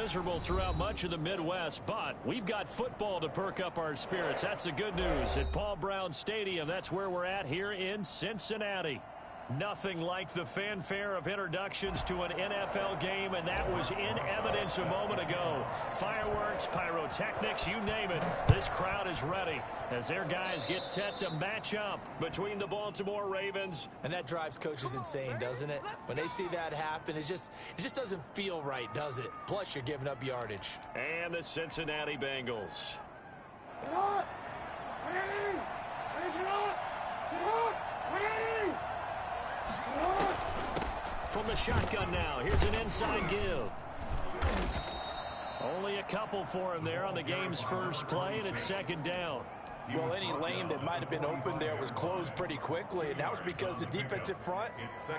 miserable throughout much of the Midwest, but we've got football to perk up our spirits. That's the good news. At Paul Brown Stadium, that's where we're at here in Cincinnati. Nothing like the fanfare of introductions to an NFL game, and that was in evidence a moment ago. Fireworks, pyrotechnics, you name it. This crowd is ready as their guys get set to match up between the Baltimore Ravens. And that drives coaches insane, doesn't it? When they see that happen, it just doesn't feel right, does it? Plus, you're giving up yardage. And the Cincinnati Bengals. From the shotgun now, here's an inside give. Only a couple for him there on the game's first play, and it's second down. Well, any lane that might have been open there was closed pretty quickly, and that was because the defensive front,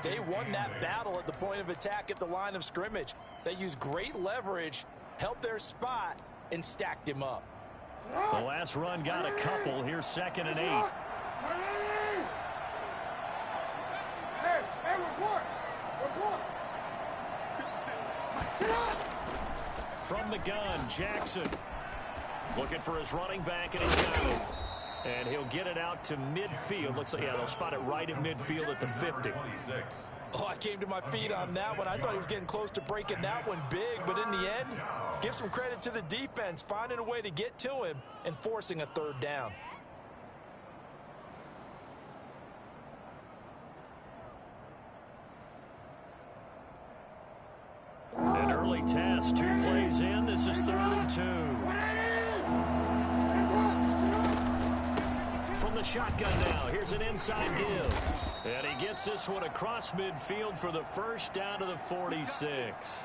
they won that battle at the point of attack at the line of scrimmage. They used great leverage, held their spot, and stacked him up. The last run got a couple. Here's 2nd and 8. From the gun, Jackson looking for his running back, and he's got it. And he'll get it out to midfield. Looks like, yeah, they'll spot it right at midfield at the 50. Oh, I came to my feet on that one. I thought he was getting close to breaking that one big, but in the end, give some credit to the defense, finding a way to get to him and forcing a third down. An early test, 2 plays in. This is 3rd and 2. From the shotgun now, here's an inside give. And he gets this one across midfield for the first down to the 46.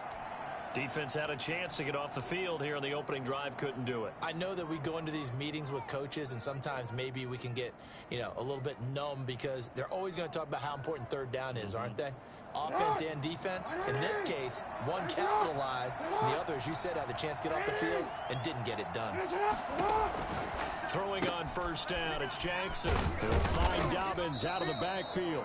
Defense had a chance to get off the field here on the opening drive, couldn't do it. I know that we go into these meetings with coaches, and sometimes maybe we can get, a little bit numb because they're always going to talk about how important third down is, aren't they? Offense and defense. In this case, one capitalized, and the other, as you said, had a chance to get off the field and didn't get it done. Throwing on first down, it's Jackson. He'll find Dobbins out of the backfield.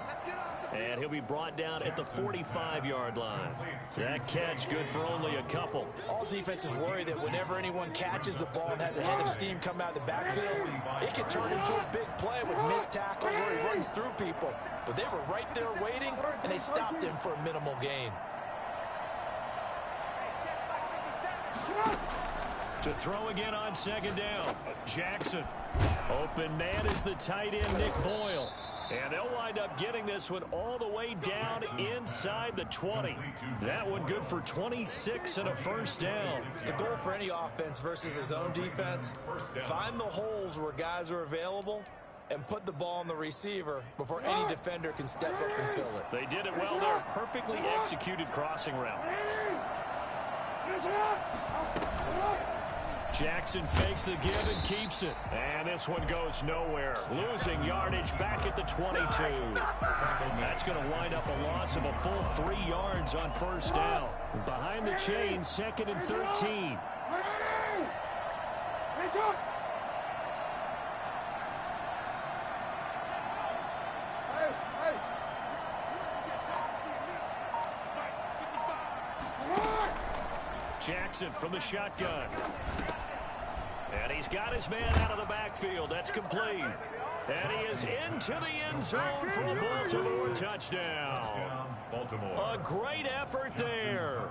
And he'll be brought down at the 45-yard line. That catch good for only a couple. All defenses worry that whenever anyone catches the ball and has a head of steam come out of the backfield, it can turn into a big play with missed tackles or he runs through people. But they were right there waiting, and they stopped him for a minimal gain. To throw again on 2nd down. Jackson. Open man is the tight end, Nick Boyle. And they'll wind up getting this one all the way down inside the 20. That one good for 26 and a first down. The goal for any offense versus his own defense, find the holes where guys are available and put the ball on the receiver before any defender can step up and fill it. They did it well there. Perfectly executed crossing route. Jackson fakes the give and keeps it. And this one goes nowhere. Losing yardage back at the 22. That's going to wind up a loss of a full 3 yards on first down. Behind the chain, 2nd and 13. Jackson from the shotgun. And he's got his man out of the backfield. That's complete. And he is into the end zone for a Baltimore touchdown. A great effort there.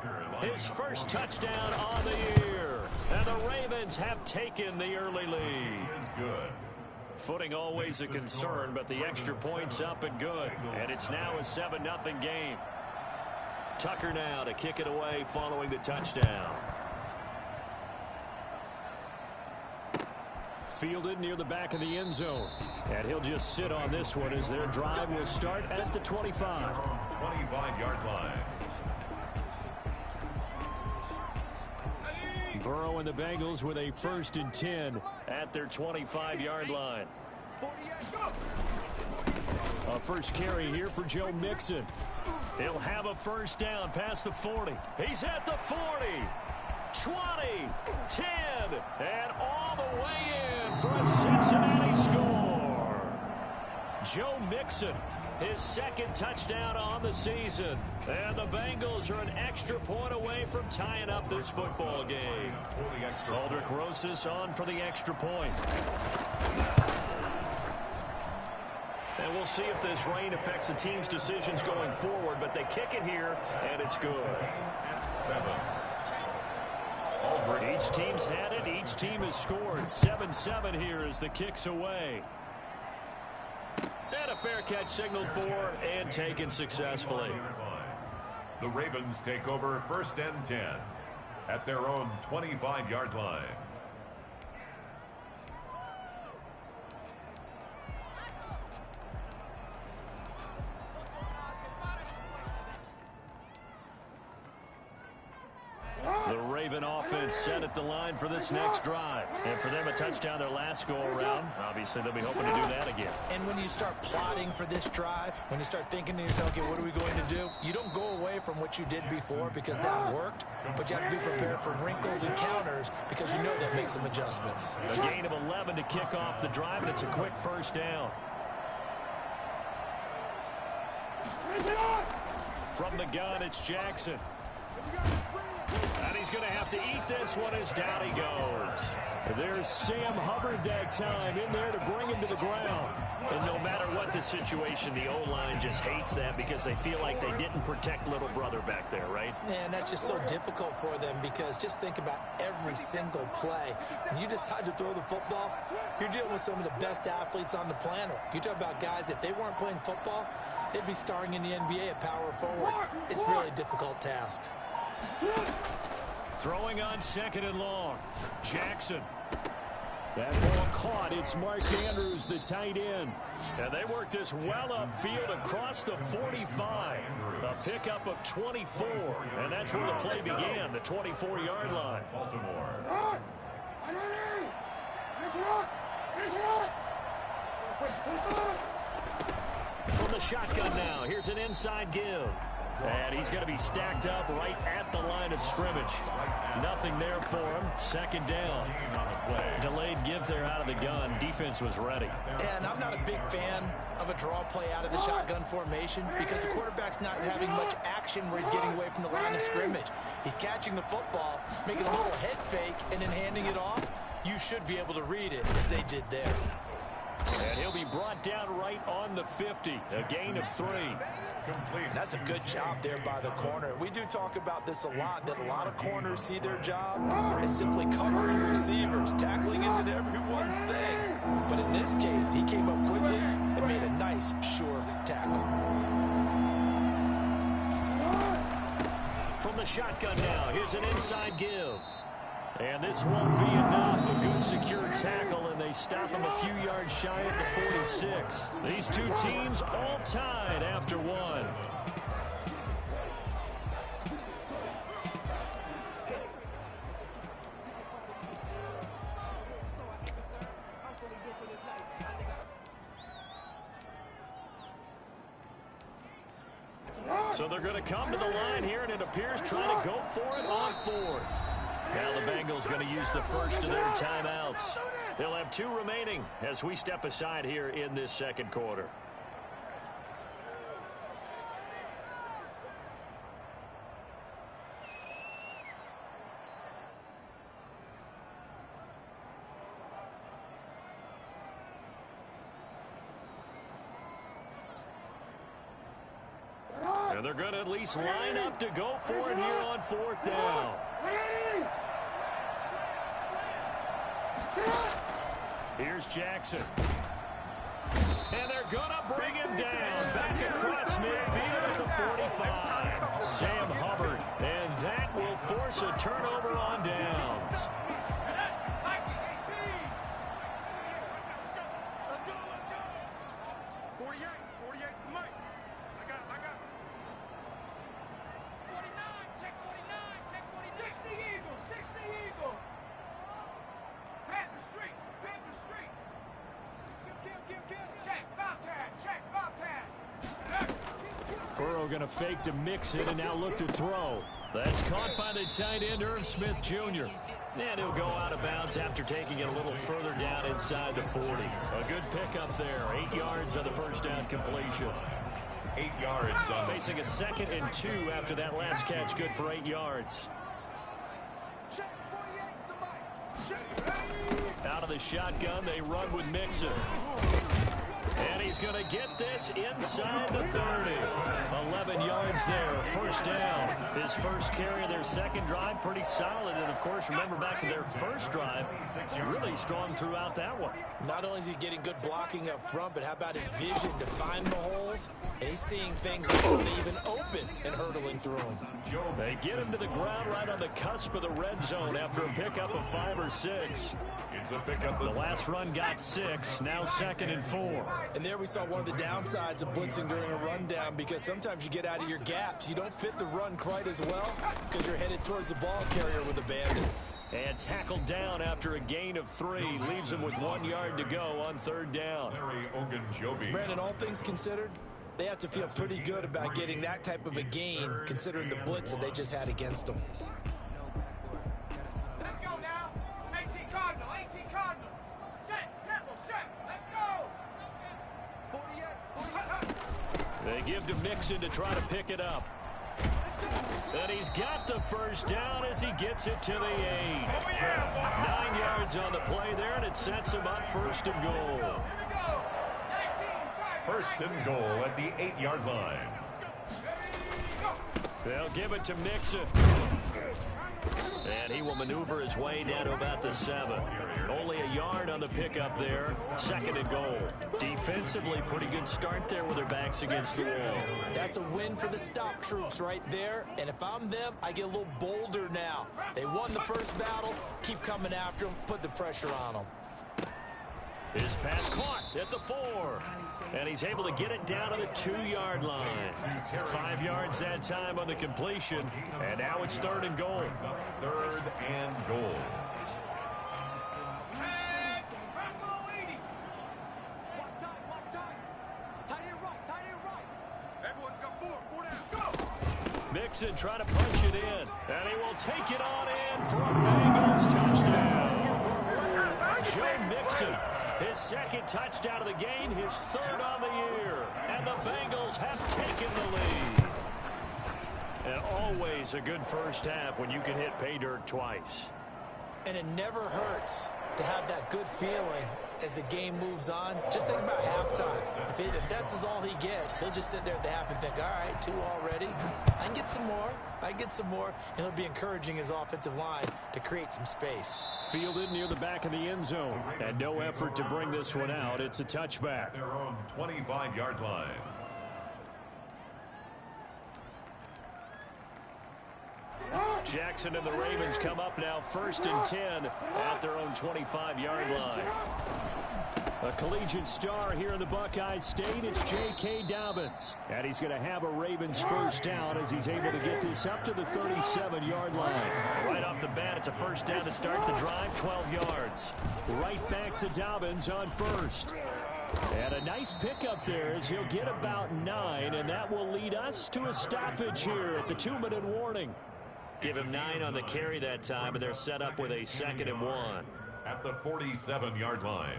His first touchdown on the year. And the Ravens have taken the early lead. Footing always a concern, but the extra point's up and good. And it's now a 7-0 game. Tucker now to kick it away following the touchdown. Fielded near the back of the end zone. And he'll just sit on this one as their drive will start at the 25. 25-yard line. Burrow and the Bengals with a 1st and 10 at their 25-yard line. A first carry here for Joe Mixon. He'll have a first down past the 40. He's at the 40. 20, 10, and all the way in for a Cincinnati score. Joe Mixon His second touchdown on the season. And the Bengals are an extra point away from tying up this football game. Aldrich Rosas on for the extra point. And we'll see if this rain affects the team's decisions going forward, but they kick it here, and it's good. Each team's had it. Each team has scored. 7-7 here as the kick's away. And a fair catch signaled for and taken successfully. The Ravens take over 1st and 10 at their own 25-yard line. The Raven offense set at the line for this next drive. And for them, a touchdown their last go-around. Obviously, they'll be hoping to do that again. And when you start plotting for this drive, when you start thinking to yourself, okay, what are we going to do? You don't go away from what you did before because that worked, but you have to be prepared for wrinkles and counters because you know that makes some adjustments. A gain of 11 to kick off the drive, and it's a quick first down. From the gun, it's Jackson. And he's going to have to eat this one as down he goes. There's Sam Hubbard that time in there to bring him to the ground. And no matter what the situation, the O-line just hates that because they feel like they didn't protect little brother back there, right? And that's just so difficult for them because just think about every single play. When you decide to throw the football, you're dealing with some of the best athletes on the planet. You talk about guys, if they weren't playing football, they'd be starring in the NBA at power forward. It's a really difficult task. Throwing on 2nd and long. Jackson. That ball caught. It's Mark Andrews, the tight end. And they work this well upfield across the 45. A pickup of 24. And that's where the play began, the 24-yard line. Baltimore. From the shotgun now. Here's an inside give. And he's going to be stacked up right at the line of scrimmage. Nothing there for him. 2nd down. Delayed give there out of the gun. Defense was ready. And I'm not a big fan of a draw play out of the shotgun formation because the quarterback's not having much action where he's getting away from the line of scrimmage. He's catching the football, making a little head fake, and then handing it off. You should be able to read it as they did there. And he'll be brought down right on the 50. A gain of 3. Complete. That's a good job there by the corner. We do talk about this a lot, that a lot of corners see their job as simply covering receivers. Tackling isn't everyone's thing. But in this case, he came up quickly and made a nice, sure tackle. From the shotgun now, here's an inside give. And this won't be enough. A good secure tackle, and they stop him a few yards shy at the 46. These two teams all tied after one. So they're going to come to the line here, and it appears trying to go for it on 4th. Now the Bengals going to use the first of their timeouts. They'll have 2 remaining as we step aside here in this 2nd quarter. And they're going to at least line up to go for it here on 4th down. Here's Jackson. And they're going to bring him down. Back across midfield at the 45. Sam Hubbard. And that will force a turnover on downs. Going to fake to mix it and now look to throw. That's caught by the tight end, Irv Smith Jr. And he'll go out of bounds after taking it a little further down inside the 40. A good pickup there. 8 yards on the first down completion. 8 yards on facing a 2nd and 2 after that last catch, good for 8 yards. Out of the shotgun, they run with Mixon. And he's going to get this inside the 30. 11 yards there, first down. His first carry of their second drive, pretty solid. And, of course, remember back to their first drive, really strong throughout that one. Not only is he getting good blocking up front, but how about his vision to find the holes? And he's seeing things before they even open and hurtling through them. They get him to the ground right on the cusp of the red zone after a pickup of 5 or 6. It's a pickup. The last run got 6, now 2nd and 4. And there we saw one of the downsides of blitzing during a rundown, because sometimes you get out of your gaps. You don't fit the run quite as well because you're headed towards the ball carrier with a bandit. And tackled down after a gain of 3. Leaves him with 1 yard to go on 3rd down. Brandon, all things considered, they have to feel pretty good about getting that type of a gain considering the blitz that they just had against them. Let's go now. 18 Cardinal, 18 Cardinal. Set, tempo, set. Let's go. 48. They give to Mixon to try to pick it up. And he's got the first down as he gets it to the 8. 9 yards on the play there, and it sets him up 1st and goal. 1st and goal at the 8-yard line. They'll give it to Mixon. And he will maneuver his way down to about the 7. Only a yard on the pickup there. 2nd and goal. Defensively, pretty good start there with their backs against the wall. That's a win for the stop troops right there. And if I'm them, I get a little bolder now. They won the first battle. Keep coming after them. Put the pressure on them. His pass caught at the 4. And he's able to get it down to the 2-yard line. 5 yards that time on the completion. And now it's 3rd and goal. 3rd and goal. Mixon trying to punch it in. And he will take it on in for a Bengals touchdown. Joe Mixon. His 2nd touchdown of the game, his 3rd on the year. And the Bengals have taken the lead. And always a good first half when you can hit pay dirt twice. And it never hurts to have that good feeling as the game moves on. Just think about halftime. If that's all he gets, he'll just sit there at the half and think, all right, 2 already. I can get some more. I get some more. And he'll be encouraging his offensive line to create some space. Fielded near the back of the end zone. And no effort to bring this one out. It's a touchback. Their own 25-yard line. Jackson and the Ravens come up now 1st and 10 at their own 25-yard line. A collegiate star here in the Buckeye State, it's J.K. Dobbins. And he's going to have a Ravens first down as he's able to get this up to the 37-yard line. Right off the bat, it's a first down to start the drive, 12 yards. Right back to Dobbins on 1st. And a nice pickup there as he'll get about 9, and that will lead us to a stoppage here at the 2-minute warning. Give him 9 on the carry that time, and they're set up with a 2nd and 1. At the 47-yard line.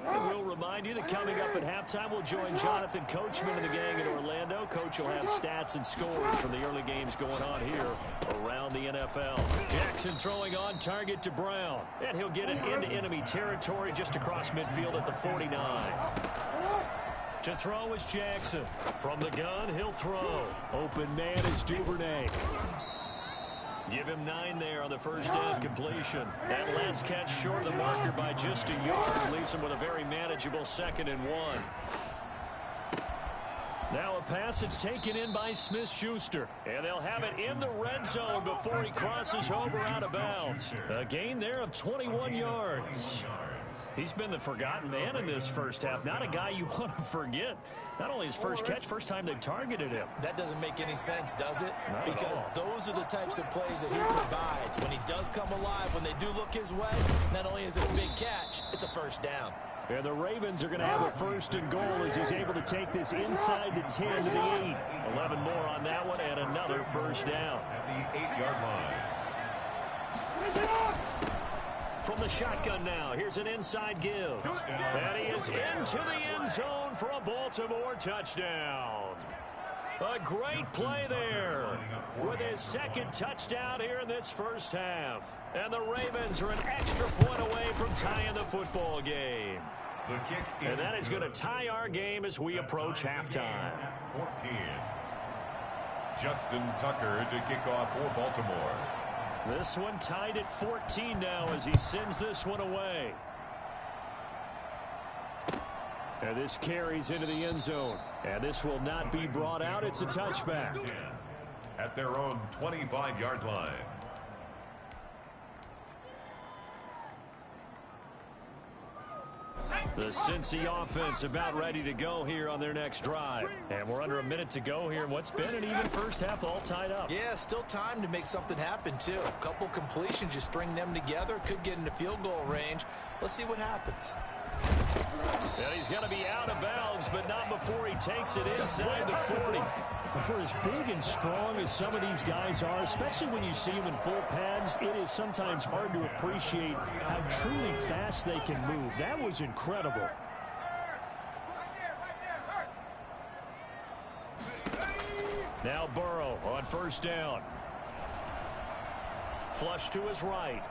And we'll remind you that coming up at halftime, we'll join Jonathan Coachman and the gang in Orlando. Coach will have stats and scores from the early games going on here around the NFL. Jackson throwing on target to Brown. And he'll get it into enemy territory just across midfield at the 49. To throw is Jackson. From the gun, he'll throw. Open man is Duvernay. Give him 9 there on the first down completion. That last catch short of the marker by just a yard leaves him with a very manageable 2nd and 1. Now a pass that's taken in by Smith-Schuster. And they'll have it in the red zone before he crosses over out of bounds. A gain there of 21 yards. He's been the forgotten man in this first half. Not a guy you want to forget. Not only his first catch, first time they've targeted him. That doesn't make any sense, does it? Because those are the types of plays that he provides. When he does come alive, when they do look his way, not only is it a big catch, it's a first down. And the Ravens are going to have a 1st and goal as he's able to take this inside the 10 to the 8. 11 more on that one and another first down. At the 8-yard line. From the shotgun now, here's an inside give. And he is into the end zone for a Baltimore touchdown. A great play there with his second touchdown here in this first half. And the Ravens are an extra point away from tying the football game. And that is going to tie our game as we approach halftime. 14. Justin Tucker to kick off for Baltimore. This one tied at 14 now as he sends this one away. And this carries into the end zone. And this will not be brought out. It's a touchback. At their own 25-yard line. The Cincy offense about ready to go here on their next drive. And we're under a minute to go here in what's been an even first half, all tied up. Yeah, still time to make something happen, too. A couple completions, you string them together, could get into field goal range. Let's see what happens. And he's going to be out of bounds, but not before he takes it inside the 40. For as big and strong as some of these guys are, especially when you see them in full pads, it is sometimes hard to appreciate how truly fast they can move. That was incredible. Now Burrow on first down. Flush to his right.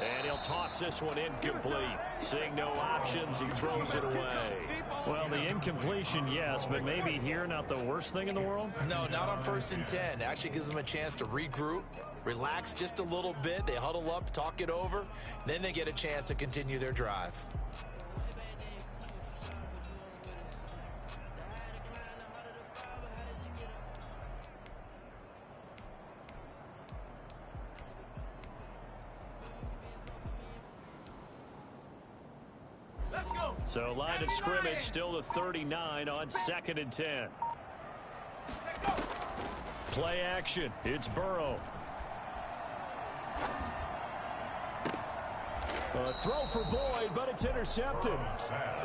And he'll toss this one incomplete. Seeing no options, he throws it away. Well, the incompletion, yes, but maybe here not the worst thing in the world? No, not on 1st and 10. Actually gives them a chance to regroup, relax just a little bit. They huddle up, talk it over. Then they get a chance to continue their drive. So line of scrimmage still the 39 on 2nd and 10. Play action. It's Burrow. A throw for Boyd, but it's intercepted.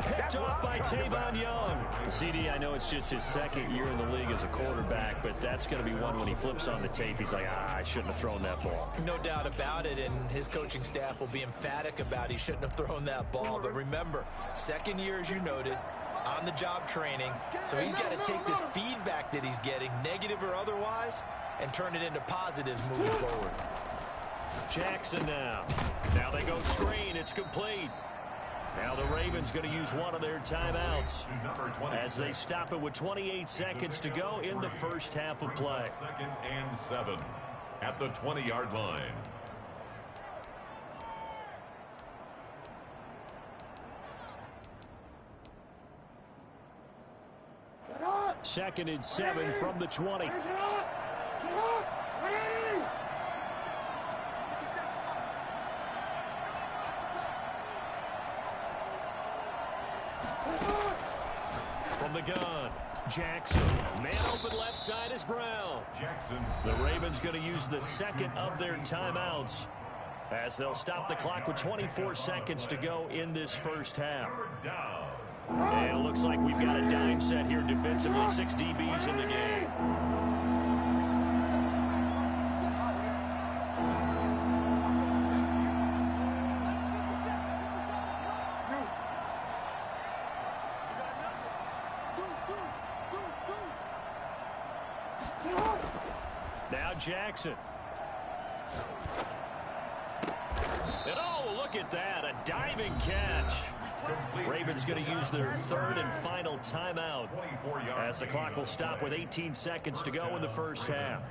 Picked off by Tavon Young. CD, I know it's just his second year in the league as a quarterback, but that's going to be one when he flips on the tape. He's like, I shouldn't have thrown that ball. No doubt about it, and his coaching staff will be emphatic about he shouldn't have thrown that ball. But remember, second year, as you noted, on-the-job training, so he's got to take this feedback that he's getting, negative or otherwise, and turn it into positives moving forward. Jackson now. Now they go screen. It's complete. Now the Ravens going to use one of their timeouts as they stop it with 28 seconds to go in the first half of play. 2nd and 7 at the 20-yard line. Second and 7 from the 20. From the gun, Jackson. Man open left side is Brown. The Ravens going to use the second of their timeouts as they'll stop the clock with 24 seconds to go in this first half. And it looks like we've got a dime set here defensively. 6 DBs in the game. Now Jackson. And oh, look at that. A diving catch. Ravens going to use their third and final timeout as the clock will stop with 18 seconds to go in the first half.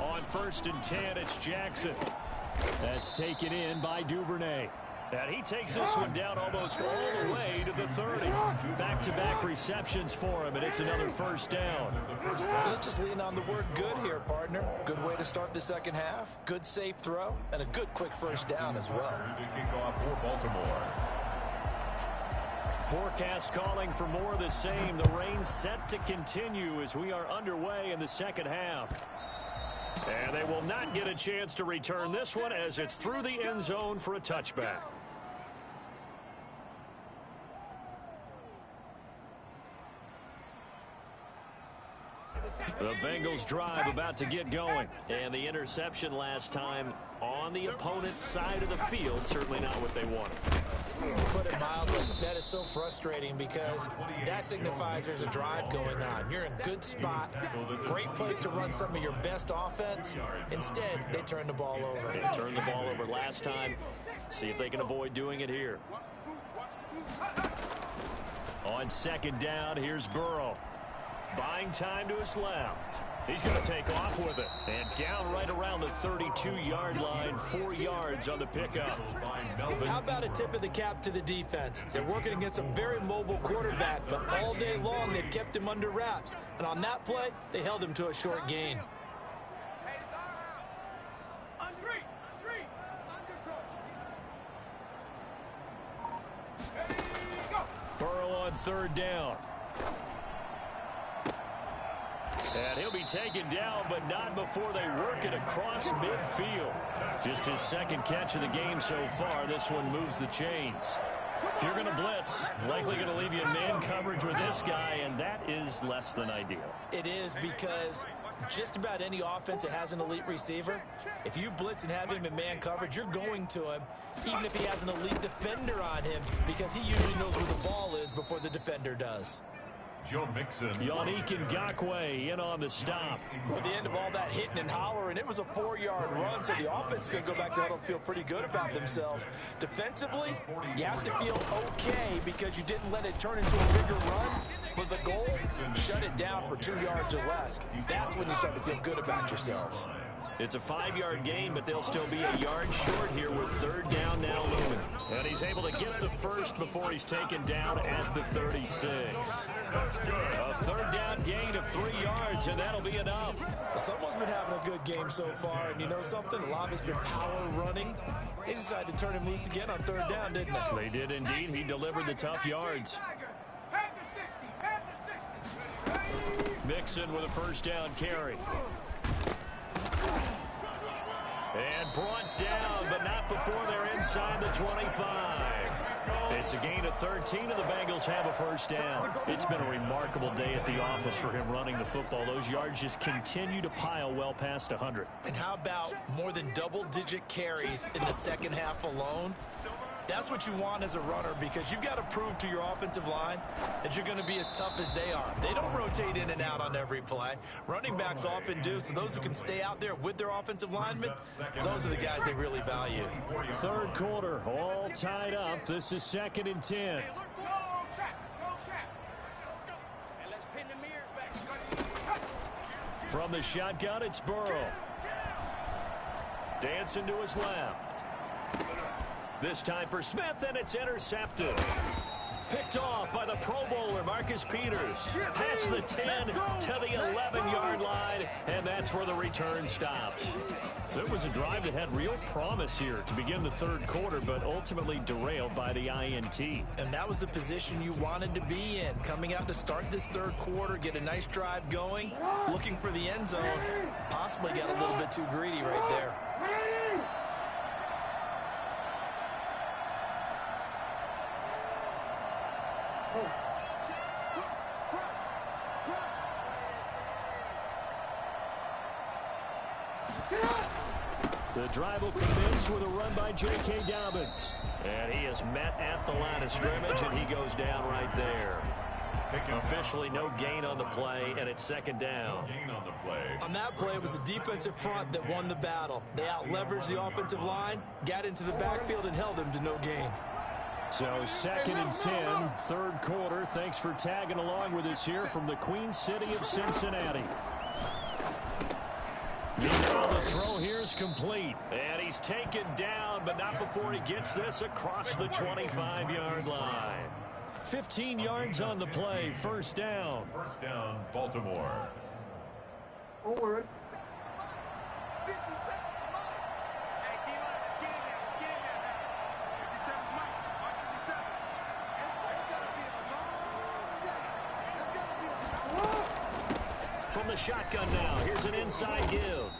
On 1st and 10, it's Jackson. That's taken in by Duvernay. And he takes this one down almost all the way to the 30. Back-to-back receptions for him, and it's another first down. Let's Let's just lean on the word good here, partner. Good way to start the second half. Good safe throw, and a good quick first down as well. The kickoff for Baltimore. Forecast calling for more of the same. The rain set to continue as we are underway in the second half. And they will not get a chance to return this one as it's through the end zone for a touchback. The Bengals drive about to get going. And the interception last time on the opponent's side of the field, certainly not what they wanted. Put it mildly, that is so frustrating because that signifies there's a drive going on. You're in a good spot, great place to run some of your best offense. Instead, they turn the ball over. They turned the ball over last time. See if they can avoid doing it here. On second down, here's Burrow. Buying time to his left. He's going to take off with it. And down right around the 32-yard line, 4 yards on the pickup. How about a tip of the cap to the defense? They're working against a very mobile quarterback, but all day long they've kept him under wraps. And on that play, they held him to a short gain. Burrow on third down. And he'll be taken down, but not before they work it across midfield. Just his second catch of the game so far. This one moves the chains. If you're going to blitz, likely going to leave you in man coverage with this guy, and that is less than ideal. It is because just about any offense that has an elite receiver, if you blitz and have him in man coverage, you're going to him, even if he has an elite defender on him, because he usually knows where the ball is before the defender does. Joe Mixon. Yannick Ngakoue in on the stop. At the end of all that hitting and hollering, it was a 4-yard run, so the offense is going to go back to huddle and feel pretty good about themselves. Defensively, you have to feel okay because you didn't let it turn into a bigger run. But the goal, shut it down for 2 yards or less. That's when you start to feel good about yourselves. It's a 5-yard gain, but they'll still be a yard short here with third down now looming. And he's able to get the first before he's taken down at the 36. A third down gain of 3 yards, and that'll be enough. Someone's been having a good game so far, and you know something? A lot of it's been power running. They decided to turn him loose again on third down, didn't they? They did indeed. He delivered the tough yards. Mixon with a first down carry. And brought down, but not before they're inside the 25. It's a gain of 13, and the Bengals have a first down. It's been a remarkable day at the office for him running the football. Those yards just continue to pile well past 100. And how about more than double-digit carries in the second half alone? That's what you want as a runner because you've got to prove to your offensive line that you're going to be as tough as they are. They don't rotate in and out on every play. Running backs often do, so those who can stay out there with their offensive linemen, those are the guys they really value. Third quarter, all tied up. This is 2nd and 10. From the shotgun, it's Burrow. Dancing to his left. This time for Smith, and it's intercepted. Picked off by the Pro Bowler, Marcus Peters. Past the 10 to the 11-yard line, and that's where the return stops. So it was a drive that had real promise here to begin the third quarter, but ultimately derailed by the INT. And that was the position you wanted to be in. Coming out to start this third quarter, get a nice drive going, looking for the end zone. Possibly got a little bit too greedy right there. The drive will commence with a run by J.K. Dobbins. And he is met at the line of scrimmage, and he goes down right there. Officially no gain on the play, and it's second down. On that play, it was the defensive front that won the battle. They out-leveraged the offensive line, got into the backfield, and held them to no gain. So 2nd and 10, third quarter. Thanks for tagging along with us here from the Queen City of Cincinnati. Now the throw here is complete. And he's taken down, but not before he gets this across the 25-yard line. 15 yards on the play, first down. First down, Baltimore. Don't worry. 50 seconds, Mike. Hey, T-Line, let's get in there. Let's get in there now. 57, Mike. Mike, 57. It's got to be a long day. It's got to be a long. From the shotgun now, here's an inside give.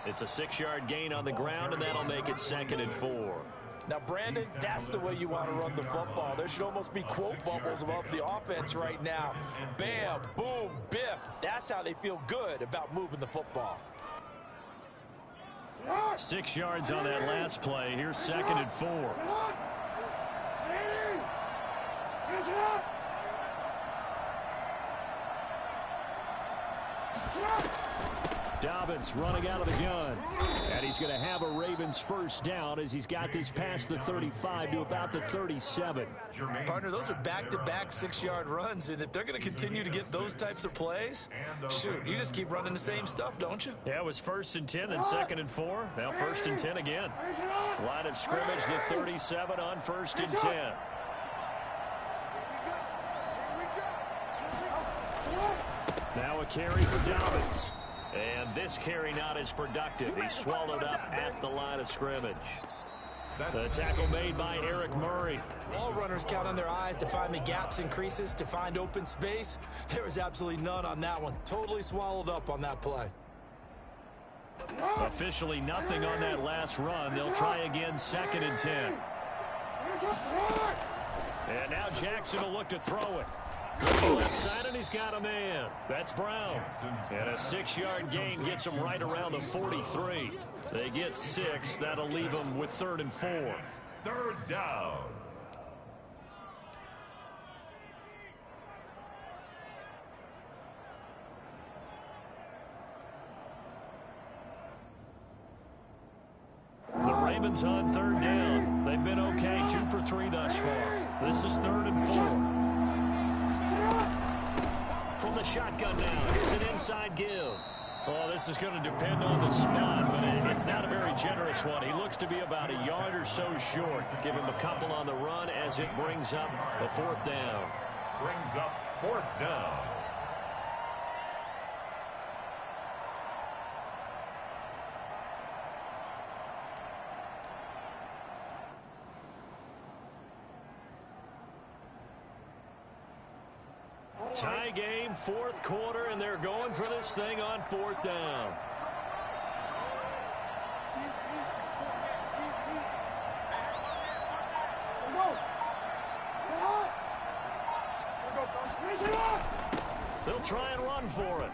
It's a 6-yard gain on the ground, and that'll make it 2nd and 4. Now, Brandon, that's the way you want to run the football. There should almost be quote bubbles above the offense right now. Bam, boom, biff. That's how they feel good about moving the football. 6 yards on that last play. Here's 2nd and 4. Dobbins running out of the gun. And he's going to have a Ravens first down as he's got this past the 35 to about the 37. Partner, those are back-to-back 6-yard runs, and if they're going to continue to get those types of plays, shoot, you just keep running the same stuff, don't you? Yeah, it was 1st and 10, then 2nd and 4. Now 1st and 10 again. Line of scrimmage, the 37 on 1st and 10. Now a carry for Dobbins. And this carry not as productive. He's swallowed up at the line of scrimmage. The tackle made by Eric Murray. All runners count on their eyes to find the gaps and creases, to find open space. There was absolutely none on that one. Totally swallowed up on that play. Officially nothing on that last run. They'll try again 2nd and 10. And now Jackson will look to throw it. Left side, and he's got a man. That's Brown. And a 6-yard gain gets him right around the 43. They get 6. That'll leave them with 3rd and 4. 3rd down. The Ravens on 3rd down. They've been okay, 2 for 3 thus far. This is 3rd and 4. From the shotgun now, here's an inside give. Oh, this is going to depend on the spot, but it's not a very generous one. He looks to be about a yard or so short. Give him a couple on the run as it brings up the 4th down. Brings up 4th down. Tie game, 4th quarter, and they're going for this thing on 4th down. They'll try and run for it.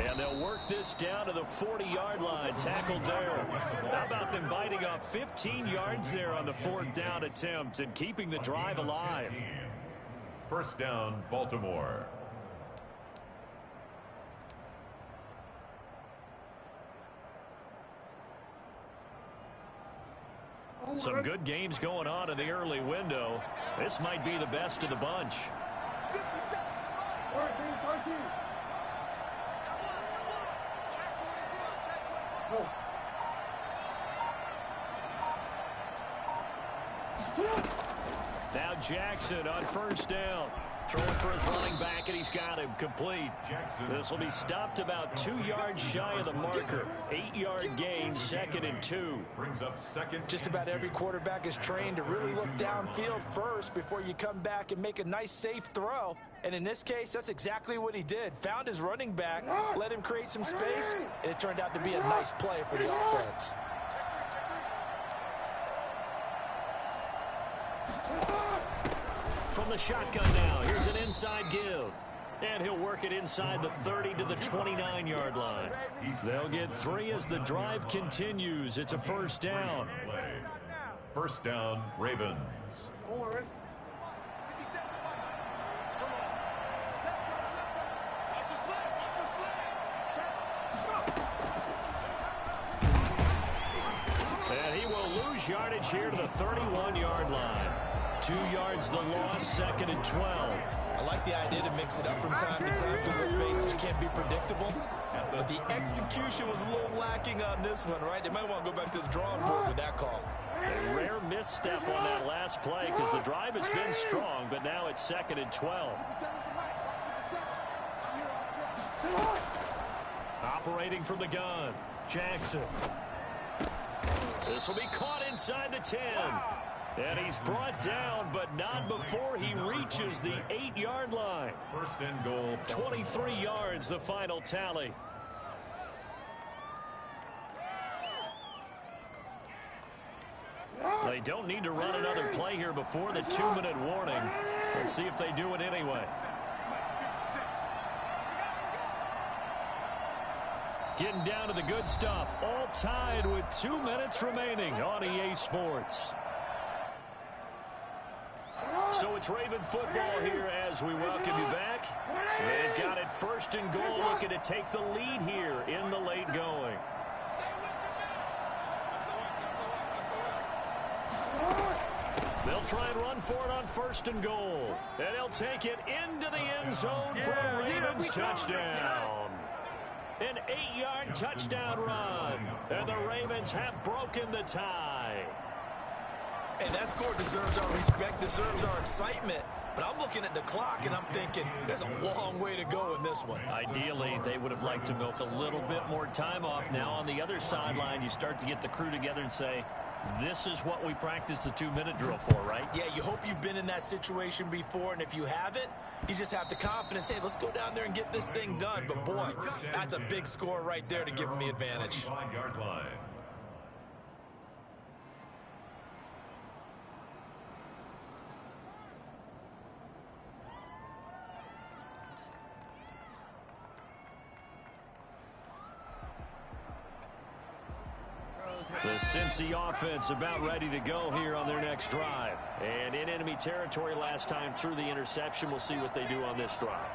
And they'll work this down to the 40-yard line. Tackled there. How about them biting off 15 yards there on the 4th down attempt and keeping the drive alive? 1st down, Baltimore. Some good games going on in the early window. This might be the best of the bunch. Now Jackson on 1st down. Throwing for his running back, and he's got him complete. This will be stopped about 2 yards shy of the marker. 8-yard gain, 2nd and 2. Brings up 2nd. Just about every quarterback is trained to really look downfield first before you come back and make a nice, safe throw. And in this case, that's exactly what he did. Found his running back, let him create some space, and it turned out to be a nice play for the offense. From the shotgun now, here's an inside give. And he'll work it inside the 30 to the 29-yard line. They'll get 3 as the drive continues. It's a 1st down. 1st down, Ravens. And he will lose yardage here to the 31-yard line. 2 yards the loss, 2nd and 12. I like the idea to mix it up from time to time because those faces can't be predictable. But the execution was a little lacking on this one, right? They might want to go back to the drawing board with that call. A rare misstep on that last play because the drive has been strong, but now it's 2nd and 12. Operating from the gun, Jackson. This will be caught inside the 10. And he's brought down, but not before he reaches the 8-yard line. First and goal. 23 yards, the final tally. They don't need to run another play here before the 2-minute warning. Let's see if they do it anyway. Getting down to the good stuff. All tied with 2 minutes remaining on EA Sports. So it's Raven football here as we welcome you back. They've got it first and goal, looking to take the lead here in the late going. They'll try and run for it on first and goal. And they'll take it into the end zone for a Ravens touchdown. An 8-yard touchdown run. And the Ravens have broken the tie. And that score deserves our respect, deserves our excitement. But I'm looking at the clock, and I'm thinking, there's a long way to go in this one. Ideally, they would have liked to milk a little bit more time off. Now, on the other sideline, you start to get the crew together and say, this is what we practiced the 2-minute drill for, right? Yeah, you hope you've been in that situation before, and if you haven't, you just have the confidence, hey, let's go down there and get this thing done. But, boy, that's a big score right there to give them the advantage. 5-yard line. The Cincy offense about ready to go here on their next drive. And in enemy territory last time through the interception. We'll see what they do on this drive.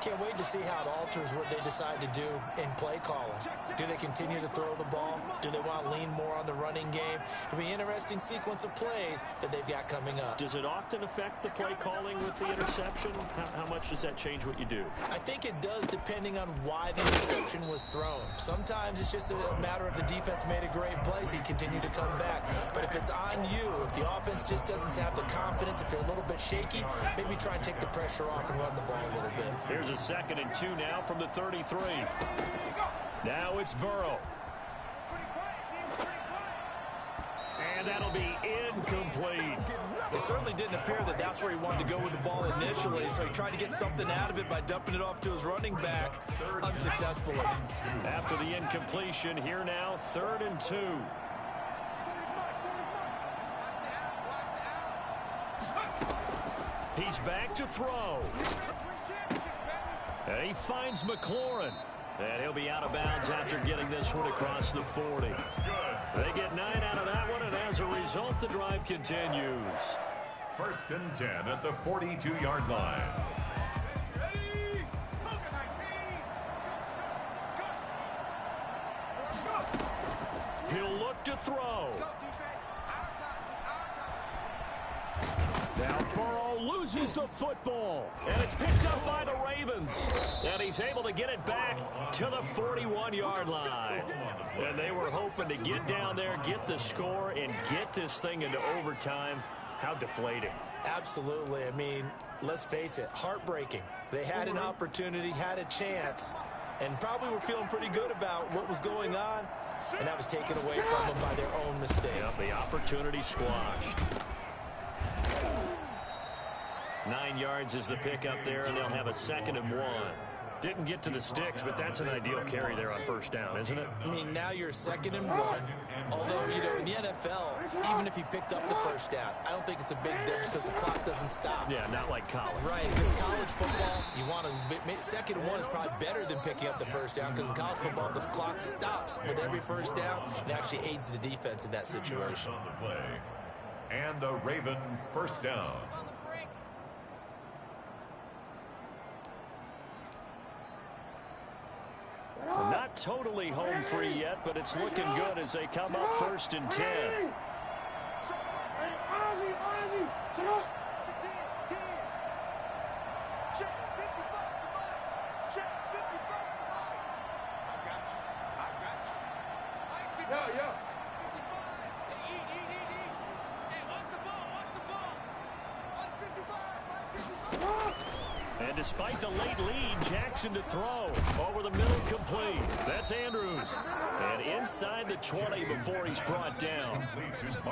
Can't wait to see how it alters what they decide to do in play calling. Do they continue to throw the ball? Do they want to lean more on the running game? It'll be an interesting sequence of plays that they've got coming up. Does it often affect the play calling with the interception? How much does that change what you do? I think it does, depending on why the interception was thrown. Sometimes it's just a matter of the defense made a great play, so you continue to come back. But if it's on you, if the offense just doesn't have the confidence, if they're a little bit shaky, maybe try and take the pressure off and run the ball a little bit. Here's a 2nd and 2 now from the 33. Now it's Burrow. And that'll be incomplete. It certainly didn't appear that that's where he wanted to go with the ball initially, so he tried to get something out of it by dumping it off to his running back unsuccessfully. After the incompletion, here now, 3rd and 2. He's back to throw. And he finds McLaurin. And he'll be out of bounds after getting this one across the 40. They get 9 out of that one, and as a result, the drive continues. 1st and 10 at the 42-yard line. He'll look to throw. Now Burrow loses the football. And it's picked up by the Ravens. And he's able to get it back to the 41-yard line. And they were hoping to get down there, get the score, and get this thing into overtime. How deflating. Absolutely. I mean, let's face it, heartbreaking. They had an opportunity, had a chance, and probably were feeling pretty good about what was going on, and that was taken away from them by their own mistake. Yep, the opportunity squashed. 9 yards is the pickup there, and they'll have a 2nd and 1. Didn't get to the sticks, but that's an ideal carry there on 1st down, isn't it? I mean, now you're 2nd and 1. Although, you know, in the NFL, even if he picked up the 1st down, I don't think it's a big difference because the clock doesn't stop. Yeah, not like college. Right, because college football, you want to, 2nd and 1 is probably better than picking up the 1st down because in college football, the clock stops with every 1st down. It actually aids the defense in that situation. On the play. And a Raven 1st down. Not totally home free yet, but it's looking good as they come up 1st and 10. And despite the late lead, Jackson to throw. Over the middle, complete. inside the 20 before he's brought down.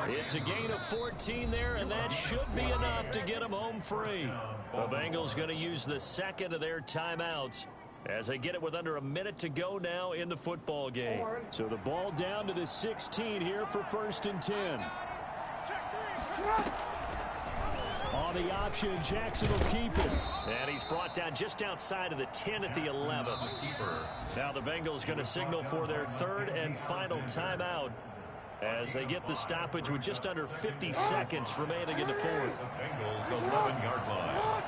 It's a gain of 14 there, and that should be enough to get him home free. The Bengals going to use the second of their timeouts as they get it with under a minute to go now in the football game. So the ball down to the 16 here for 1st and 10. On the option, Jackson will keep it. And he's brought down just outside of the 10 at the 11. Now the Bengals going to signal for their third and final timeout as they get the stoppage with just under 50 seconds remaining in the fourth. Bengals 11-yard line.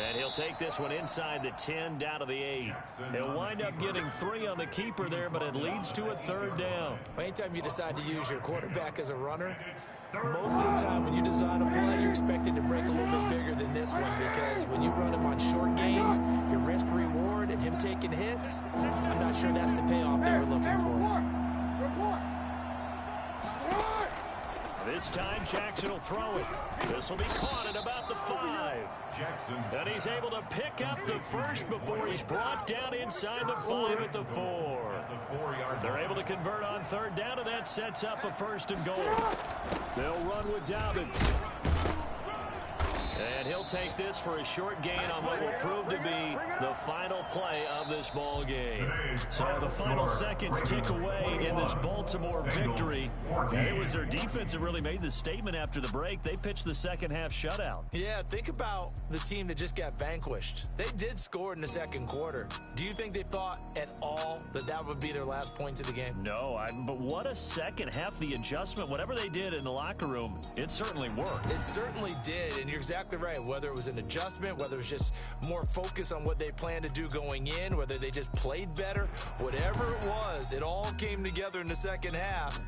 And he'll take this one inside the 10 down to the 8. He'll wind up getting 3 on the keeper there, but it leads to a third down. Anytime you decide to use your quarterback as a runner, most of the time when you design a play, you're expected to break a little bit bigger than this one, because when you run him on short gains, your risk-reward and him taking hits, I'm not sure that's the payoff they were looking for. This time Jackson will throw it. This will be caught at about the 5. And he's able to pick up the first before he's brought down inside the 5 at the 4. They're able to convert on third down, and that sets up a 1st and goal. They'll run with Dobbins. And he'll take this for a short gain on what will prove to be the final play of this ball game. So the final seconds tick away in this Baltimore victory. And it was their defense that really made the statement after the break. They pitched the second half shutout. Yeah, think about the team that just got vanquished. They did score in the second quarter. Do you think they thought at all that that would be their last points of the game? No, but what a second half. The adjustment, whatever they did in the locker room, it certainly worked. It certainly did, and you're exactly right. Whether it was an adjustment, whether it was just more focus on what they planned to do going in, whether they just played better, whatever it was, it all came together in the second half.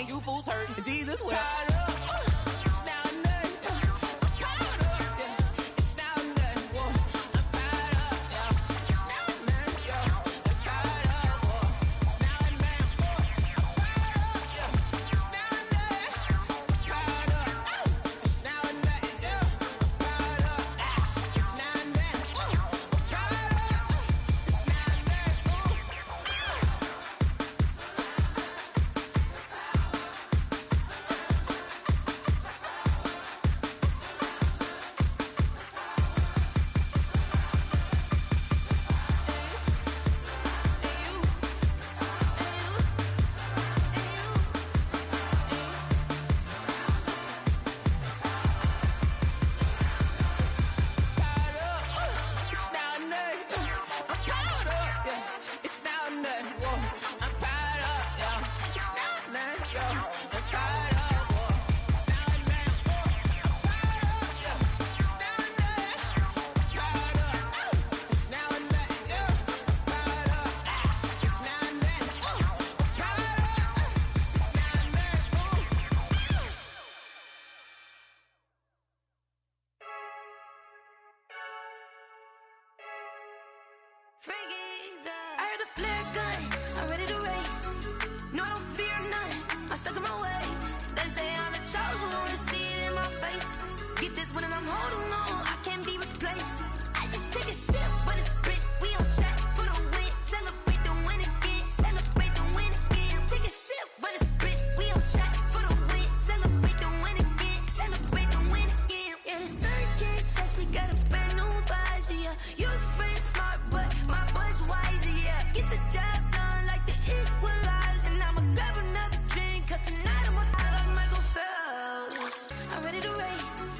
You fools hurt. Jesus will. I heard the flare gun, I'm ready to race. No, I don't fear none, I'm stuck in my ways. They say I'm the chosen one, to see it in my face. Get this one and I'm holding on, I can't be replaced. I just take a sip, but it's split, we on track for the win. Celebrate the win again, celebrate the win again. Take a sip, but it's split, we on track for the win. Celebrate the win again, celebrate the win again. Yeah, the sun can't touch me, got a brand new visor, yeah. You're friend smart, but my bud's wiser, yeah. Get the job done like the equalizer. I'ma grab another drink, cause tonight I'ma die like Michael Phelps. I'm ready to race,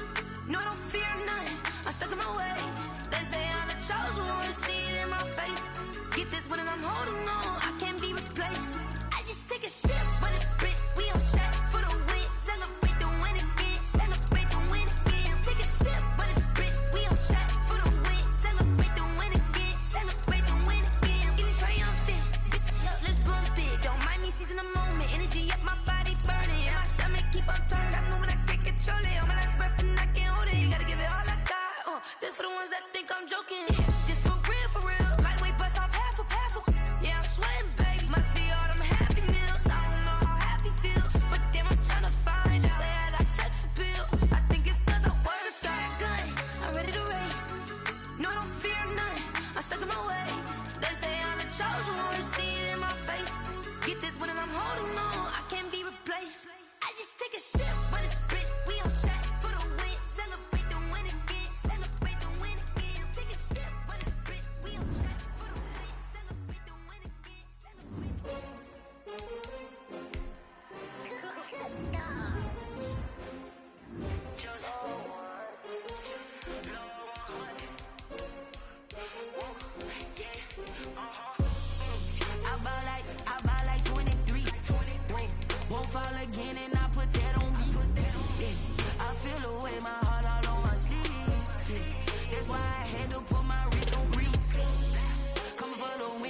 no, I don't fear none, I'm stuck in my ways. They say I'm the chosen one, to see it in my face. Get this one and I'm holding on, I can't be replaced. I just take a sip, but it's split, we on track for the win. Celebrate the win again, celebrate the win again. Take a sip, but it's split, we on track for the win. Celebrate the win again, celebrate the win again. Get it triumphant, look, let's bump it. Don't mind me seizing the moment, energy up, my body burning. And my stomach keep on turning, stop moving, I can't control it. On my last breath and I can't hold it, you gotta give it all I got. This for the ones that think I'm joking. This for real, lightweight bust off half a. Yeah, I'm sweating, babe, must be all them happy meals. I don't know how happy feels, but damn, I'm tryna find you. Say I got sex appeal, I think it's cause I work. Got a gun, I'm ready to race. No, I don't fear none, I'm stuck in my ways. They say I'm the chosen one, to see it in my face. Get this one and I'm holding on, I can't be replaced. I just take a sip, but it's split, we on track for the win. Celebrate the win again, celebrate the win again. Take a sip, but it's split, we on track for the win. Celebrate the win again, celebrate the win. I ball like 23. Won't fall again and